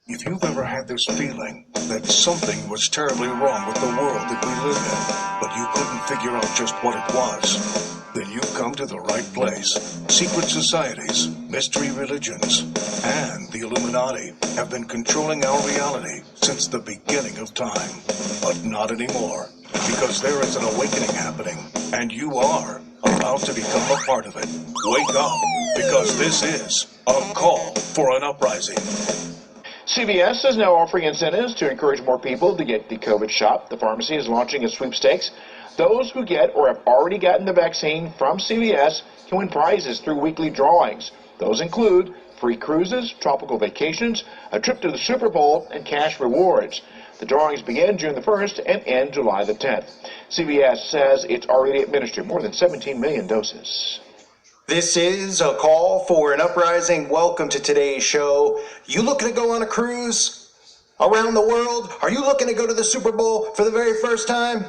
If you've ever had this feeling that something was terribly wrong with the world that we live in, but you couldn't figure out just what it was, then you've come to the right place. Secret societies, mystery religions, and the Illuminati have been controlling our reality since the beginning of time. But not anymore, because there is an awakening happening, and you are about to become a part of it. Wake up, because this is a call for an uprising. CVS is now offering incentives to encourage more people to get the COVID shot. The pharmacy is launching a sweepstakes. Those who get or have already gotten the vaccine from CVS can win prizes through weekly drawings. Those include free cruises, tropical vacations, a trip to the Super Bowl, and cash rewards. The drawings begin June the 1st and end July the 10th. CVS says it's already administered more than 17 million doses. This is a call for an uprising. Welcome to today's show. You looking to go on a cruise around the world? Are you looking to go to the Super Bowl for the very first time?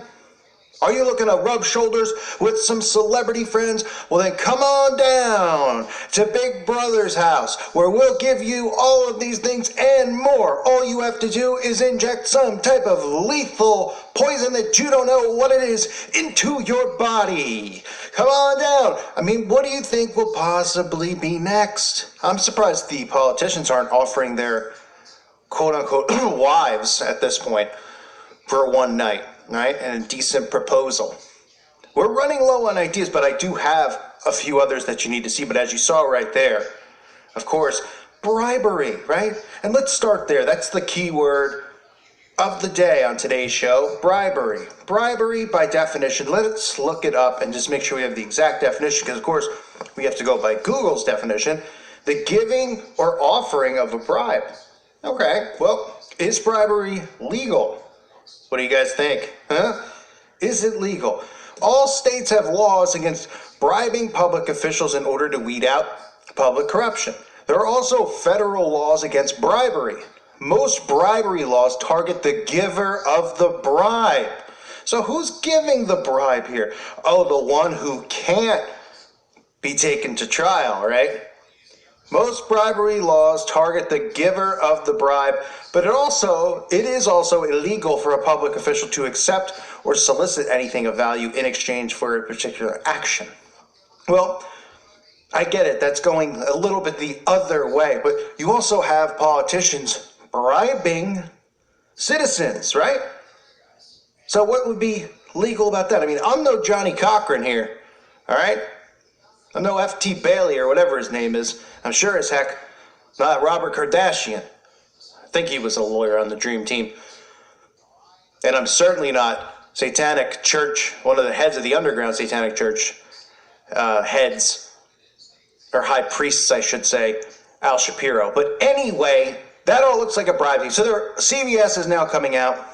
Are you looking to rub shoulders with some celebrity friends? Well, then come on down to Big Brother's house, where we'll give you all of these things and more. All you have to do is inject some type of lethal poison that you don't know what it is into your body. Come on down. I mean, what do you think will possibly be next? I'm surprised the politicians aren't offering their quote-unquote wives at this point for one night. Right, and a decent proposal. We're running low on ideas, but I do have a few others that you need to see. But as you saw right there, of course, bribery, right? And let's start there. That's the key word of the day on today's show, bribery. Bribery, by definition, let's look it up and just make sure we have the exact definition, because, of course, we have to go by Google's definition, the giving or offering of a bribe. Okay, well, is bribery legal? What do you guys think? Huh? Is it legal? All states have laws against bribing public officials in order to weed out public corruption. There are also federal laws against bribery. Most bribery laws target the giver of the bribe. So who's giving the bribe here? Oh, the one who can't be taken to trial, right? Most bribery laws target the giver of the bribe, but it is also illegal for a public official to accept or solicit anything of value in exchange for a particular action. Well, I get it. That's going a little bit the other way, but you also have politicians bribing citizens, right? So what would be legal about that? I mean, I'm no Johnny Cochran here, all right? I'm no F.T. Bailey or whatever his name is. I'm sure as heck not Robert Kardashian. I think he was a lawyer on the Dream Team. And I'm certainly not Satanic Church, one of the heads of the underground Satanic Church heads, or high priests, I should say, Al Shapiro. But anyway, that all looks like a bribe. So CVS is now coming out.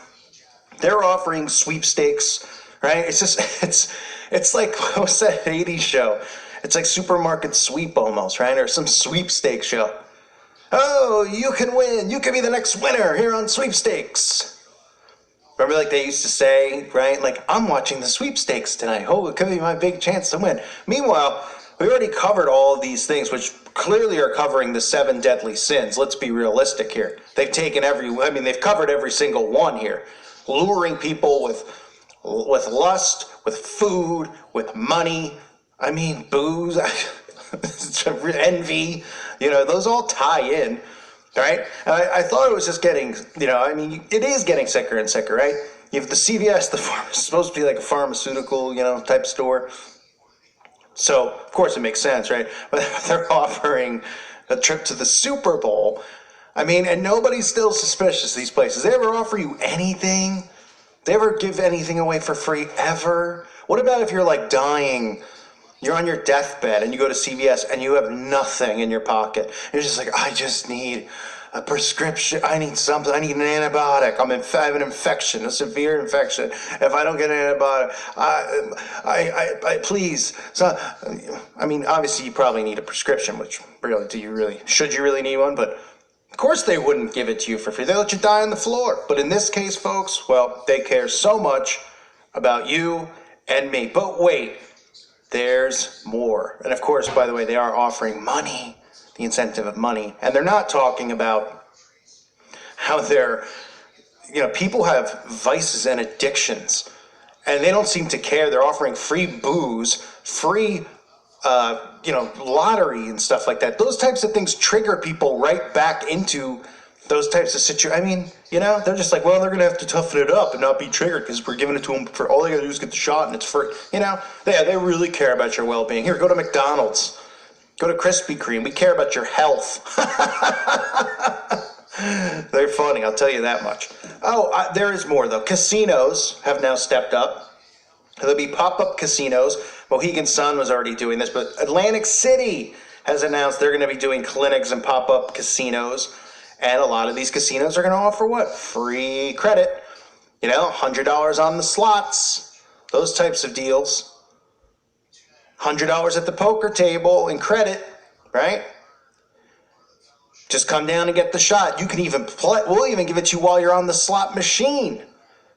They're offering sweepstakes, right? It's like, what was that 80s show? It's like Supermarket Sweep almost, right? Or some sweepstakes show. Oh, you can win. You can be the next winner here on sweepstakes. Remember, like they used to say, right? Like, I'm watching the sweepstakes tonight. Oh, it could be my big chance to win. Meanwhile, we already covered all of these things, which clearly are covering the 7 deadly sins. Let's be realistic here. They've covered every single one here. Luring people with lust, with food, with money. I mean, booze, envy, those all tie in, right? I thought it was just getting, it is getting sicker and sicker, right? You have the CVS, it's supposed to be like a pharmaceutical, type store. So, of course, it makes sense, right? But they're offering a trip to the Super Bowl. I mean, and nobody's still suspicious, these places. They ever offer you anything? They ever give anything away for free, ever? What about if you're, like, dying? You're on your deathbed and you go to CVS and you have nothing in your pocket. You're just like, I just need a prescription. I need something. I need an antibiotic. I have an infection, a severe infection. If I don't get an antibiotic, I please. So, I mean, obviously you probably need a prescription, which should you really need one? But of course they wouldn't give it to you for free. They let you die on the floor. But in this case, folks, well, they care so much about you and me. But wait. There's more. And of course, by the way, they are offering money, the incentive of money. And they're not talking about how people have vices and addictions, and they don't seem to care. They're offering free booze, free, lottery and stuff like that. Those types of things trigger people right back into those types of situations. I mean, they're just like, well, they're going to have to toughen it up and not be triggered because we're giving it to them for all they got to do is get the shot and it's free. They really care about your well-being. Here, go to McDonald's. Go to Krispy Kreme. We care about your health. They're funny, I'll tell you that much. There is more, though. Casinos have now stepped up. There'll be pop-up casinos. Mohegan Sun was already doing this, but Atlantic City has announced they're going to be doing clinics and pop-up casinos. And a lot of these casinos are going to offer what? Free credit. $100 on the slots. Those types of deals. $100 at the poker table in credit, right? Just come down and get the shot. You can even play. We'll even give it to you while you're on the slot machine,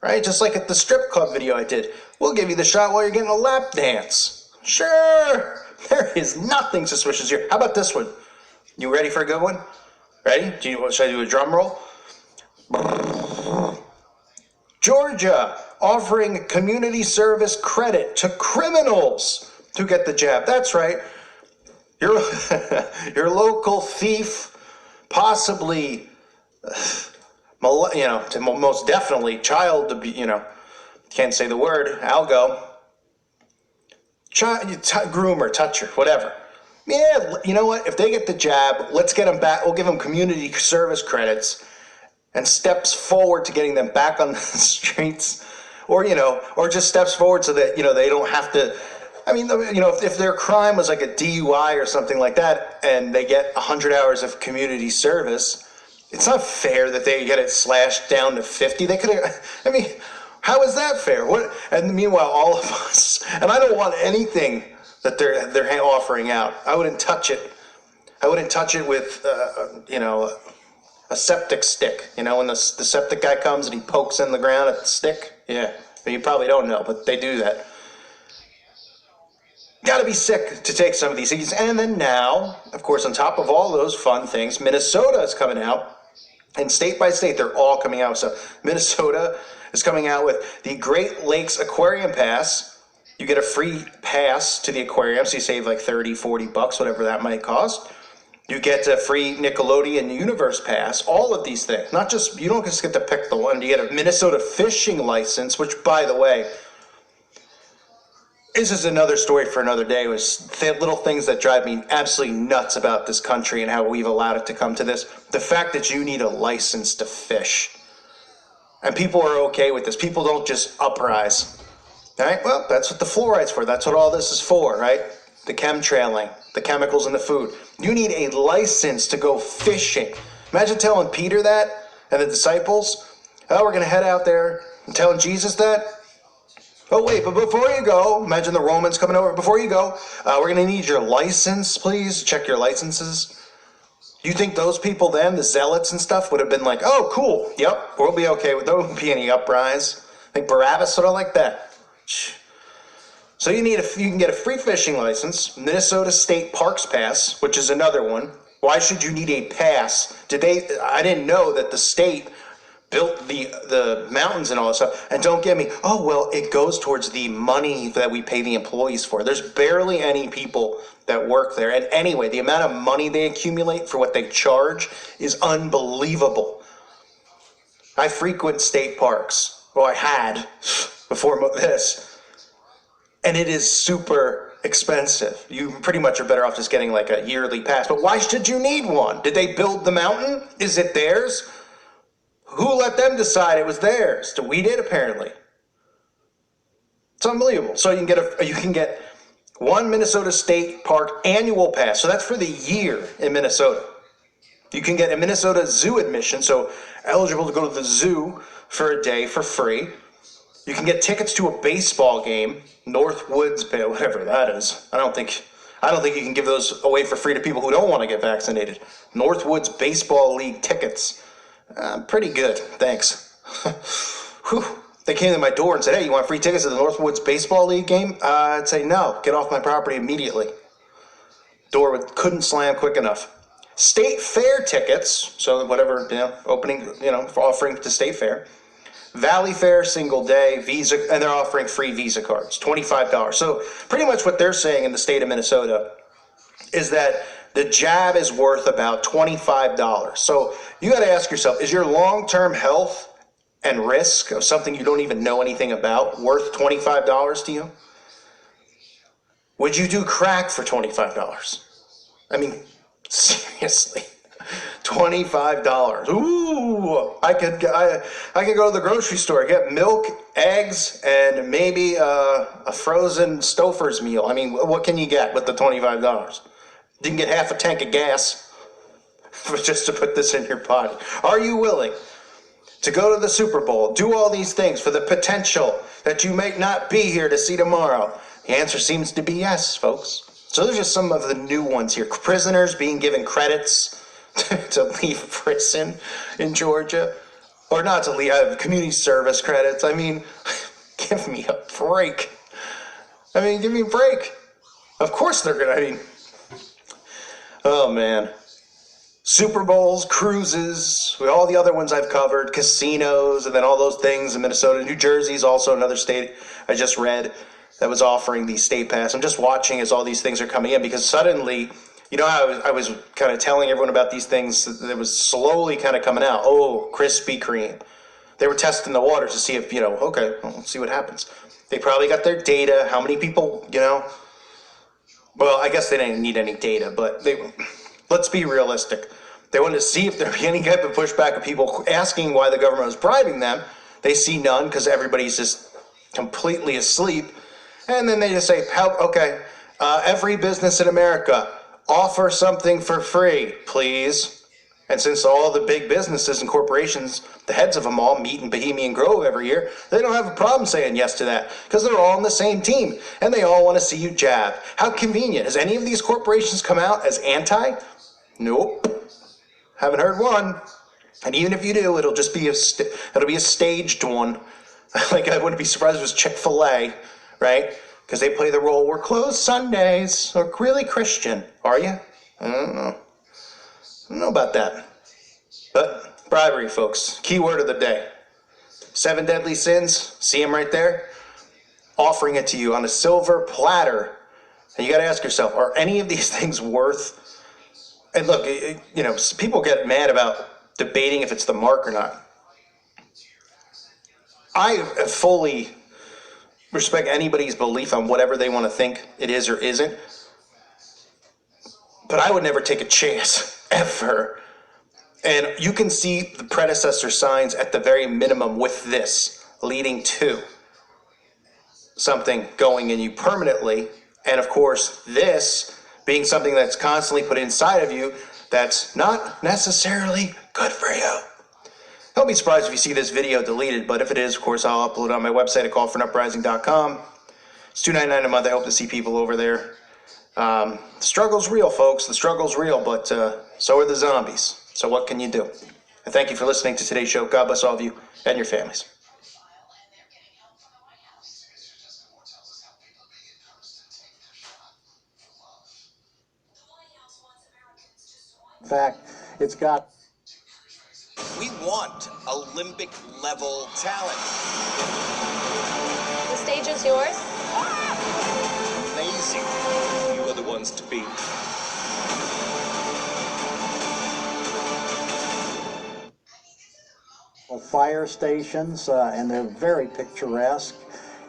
right? Just like at the strip club video I did. We'll give you the shot while you're getting a lap dance. Sure. There is nothing suspicious here. How about this one? You ready for a good one? Ready? Should I do a drum roll? Georgia offering community service credit to criminals to get the jab. That's right. Your local thief, possibly, most definitely child, can't say the word, algo, groomer, toucher, whatever. Yeah, you know what? If they get the jab, let's get them back. We'll give them community service credits and steps forward to getting them back on the streets, or just steps forward so that they don't have to. I mean, if their crime was like a DUI or something like that, and they get 100 hours of community service, it's not fair that they get it slashed down to 50. They could have. I mean, how is that fair? What? And meanwhile, all of us, and I don't want anything that they're offering out. I wouldn't touch it. I wouldn't touch it with a septic stick. When the septic guy comes and he pokes in the ground at the stick. Yeah, but you probably don't know, but they do that. Got to be sick to take some of these things. And then now, of course, on top of all those fun things, Minnesota is coming out. And state by state, they're all coming out. So Minnesota is coming out with the Great Lakes Aquarium Pass. You get a free pass to the aquarium, so you save like $30, $40, whatever that might cost. You get a free Nickelodeon Universe Pass, all of these things. You don't just get to pick the one. You get a Minnesota fishing license, which, by the way, this is another story for another day. It was little things that drive me absolutely nuts about this country and how we've allowed it to come to this. The fact that you need a license to fish. And people are okay with this. People don't just uprise. All right, well, that's what the fluoride's for. That's what all this is for, right? The chemtrailing, the chemicals in the food. You need a license to go fishing. Imagine telling Peter that and the disciples, oh, we're going to head out there, and telling Jesus that. Oh, wait, but before you go, imagine the Romans coming over. Before you go, we're going to need your license, please. Check your licenses. You think those people then, the zealots and stuff, would have been like, oh, cool, yep, we'll be okay with, there won't be any uprise. I think Barabbas sort of like that. So you can get a free fishing license, Minnesota State Parks Pass, which is another one. Why should you need a pass? I didn't know that the state built the mountains and all that stuff. And don't get me, oh, well, it goes towards the money that we pay the employees for. There's barely any people that work there. And anyway, the amount of money they accumulate for what they charge is unbelievable. I frequent state parks. Well, I had before this. And it is super expensive. You pretty much are better off just getting like a yearly pass. But why should you need one? Did they build the mountain? Is it theirs? Who let them decide it was theirs? We did, apparently. It's unbelievable. So you can get one Minnesota State Park annual pass. So that's for the year in Minnesota. You can get a Minnesota zoo admission, so eligible to go to the zoo for a day for free. You can get tickets to a baseball game, Northwoods, whatever that is. I don't think you can give those away for free to people who don't want to get vaccinated. Northwoods Baseball League tickets. Pretty good, thanks. Whew. They came to my door and said, hey, you want free tickets to the Northwoods Baseball League game? I'd say, no, get off my property immediately. Door couldn't slam quick enough. State fair tickets, so whatever, opening, offering to state fair. Valley Fair single day, Visa, and they're offering free Visa cards, $25. So pretty much what they're saying in the state of Minnesota is that the jab is worth about $25. So you got to ask yourself, is your long-term health and risk of something you don't even know anything about worth $25 to you? Would you do crack for $25? I mean, seriously. $25. Ooh, I could go to the grocery store, get milk, eggs, and maybe a frozen Stouffer's meal. I mean, what can you get with the $25? You can get half a tank of gas just to put this in your body. Are you willing to go to the Super Bowl, do all these things for the potential that you may not be here to see tomorrow? The answer seems to be yes, folks. So those are just some of the new ones here. Prisoners being given credits to leave prison in Georgia, or not to leave, community service credits. I mean, give me a break. Give me a break. Of course they're gonna, oh man. Super Bowls, cruises, all the other ones I've covered, casinos, and then all those things in Minnesota. New Jersey is also another state I just read that was offering the state pass. I'm just watching as all these things are coming in, because suddenly, I was kind of telling everyone about these things that was slowly kind of coming out. Oh, Krispy Kreme. They were testing the waters to see if, okay, well, let's see what happens. They probably got their data, how many people, well, I guess they didn't need any data, but let's be realistic. They wanted to see if there would be any type of pushback of people asking why the government was bribing them. They see none because everybody's just completely asleep. And then they just say, okay, every business in America, offer something for free, please. And since all the big businesses and corporations, the heads of them all meet in Bohemian Grove every year, they don't have a problem saying yes to that because they're all on the same team and they all want to see you jab. How convenient. Has any of these corporations come out as anti? Nope. Haven't heard one. And even if you do, it'll just be it'll be a staged one. Like, I wouldn't be surprised if it was Chick-fil-A, right? Because they play the role, we're closed Sundays. Or really Christian. Are you? I don't know. I don't know about that. But bribery, folks. Key word of the day. 7 deadly sins. See them right there? Offering it to you on a silver platter. And you got to ask yourself, are any of these things worth? And look, people get mad about debating if it's the mark or not. I fully respect anybody's belief on whatever they want to think it is or isn't. But I would never take a chance, ever. And you can see the predecessor signs at the very minimum with this, leading to something going in you permanently. And of course, this being something that's constantly put inside of you that's not necessarily good for you. Don't be surprised if you see this video deleted, but if it is, of course, I'll upload it on my website at callforuprising.com. It's $2.99 a month. I hope to see people over there. The struggle's real, folks. The struggle's real, but so are the zombies. So what can you do? And thank you for listening to today's show. God bless all of you and your families. In fact, it's got... We want Olympic level talent. The stage is yours. Amazing. You are the ones to beat. Fire stations, and they're very picturesque.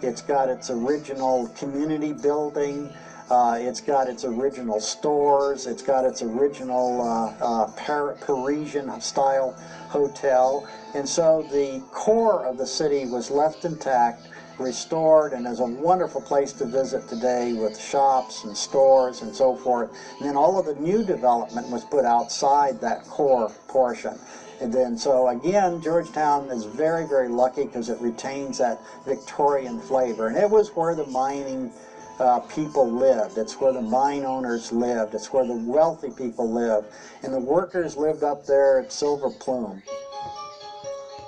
It's got its original community building. It's got its original stores. It's got its original Parisian-style hotel. And so the core of the city was left intact, restored, and is a wonderful place to visit today with shops and stores and so forth. And then all of the new development was put outside that core portion. And then, so again, Georgetown is very, very lucky because it retains that Victorian flavor. And it was where the mining people lived. It's where the mine owners lived. It's where the wealthy people lived. And the workers lived up there at Silver Plume.